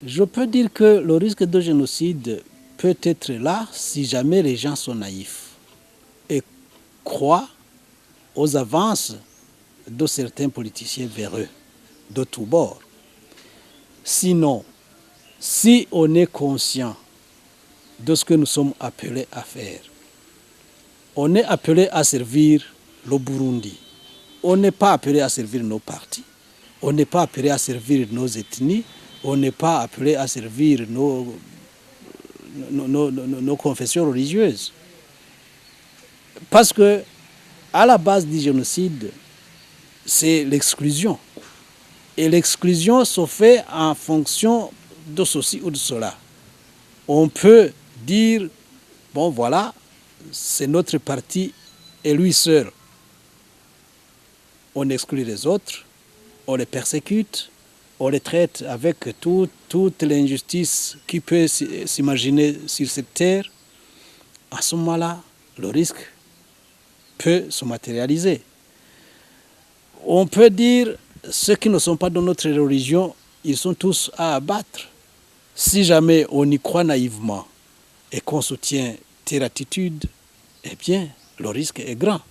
Je peux dire que le risque de génocide peut être là si jamais les gens sont naïfs et croient aux avances de certains politiciens véreux de tous bords. Sinon, si on est conscient de ce que nous sommes appelés à faire, on est appelé à servir le Burundi. On n'est pas appelé à servir nos partis. On n'est pas appelé à servir nos ethnies. On n'est pas appelé à servir nos confessions religieuses. Parce que, à la base du génocide, c'est l'exclusion. Et l'exclusion se fait en fonction de ceci ou de cela. On peut dire, bon voilà, c'est notre parti et lui seul. On exclut les autres, on les persécute, on les traite avec toute l'injustice qui peut s'imaginer sur cette terre. À ce moment-là, le risque peut se matérialiser. On peut dire, ceux qui ne sont pas de notre religion, ils sont tous à abattre. Si jamais on y croit naïvement et qu'on soutient telle attitude, eh bien, le risque est grand.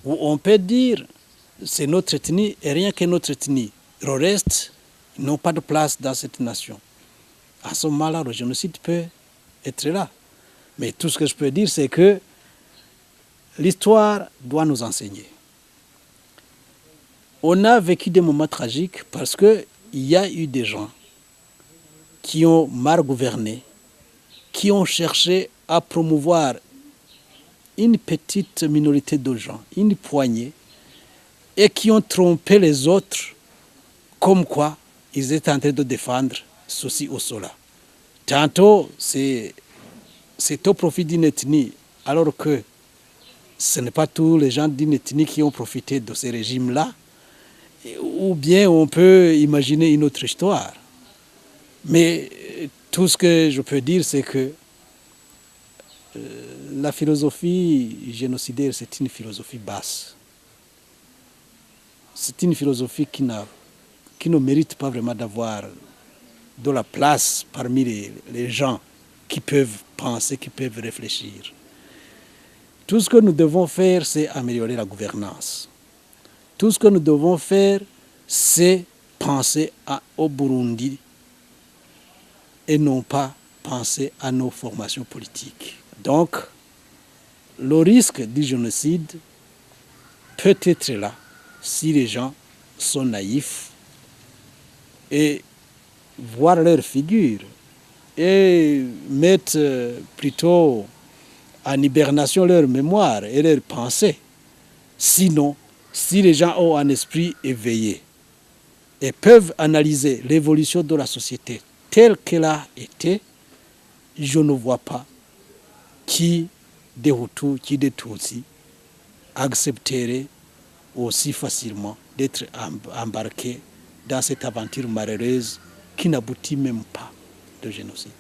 Ou on peut dire, c'est notre ethnie et rien que notre ethnie. Le reste n'ont pas de place dans cette nation. À ce moment-là, le génocide peut être là. Mais tout ce que je peux dire, c'est que l'histoire doit nous enseigner. On a vécu des moments tragiques parce qu'il y a eu des gens qui ont mal gouverné, qui ont cherché à promouvoir une petite minorité de gens, une poignée, et qui ont trompé les autres comme quoi ils étaient en train de défendre ceci ou cela. Tantôt, c'est au profit d'une ethnie, alors que ce n'est pas tous les gens d'une ethnie qui ont profité de ces régimes-là. Ou bien on peut imaginer une autre histoire. Mais tout ce que je peux dire, c'est que la philosophie génocidaire, c'est une philosophie basse. C'est une philosophie qui ne mérite pas vraiment d'avoir de la place parmi les gens qui peuvent penser, qui peuvent réfléchir. Tout ce que nous devons faire, c'est améliorer la gouvernance. Tout ce que nous devons faire, c'est penser au Burundi et non pas penser à nos formations politiques. Donc, le risque du génocide peut être là si les gens sont naïfs et voir leur figure et mettre plutôt en hibernation leur mémoire et leur pensée. Sinon, si les gens ont un esprit éveillé et peuvent analyser l'évolution de la société telle qu'elle a été, je ne vois pas qui des Hutus, qui des Tutsis accepterait aussi facilement d'être embarqués dans cette aventure malheureuse qui n'aboutit même pas de génocide.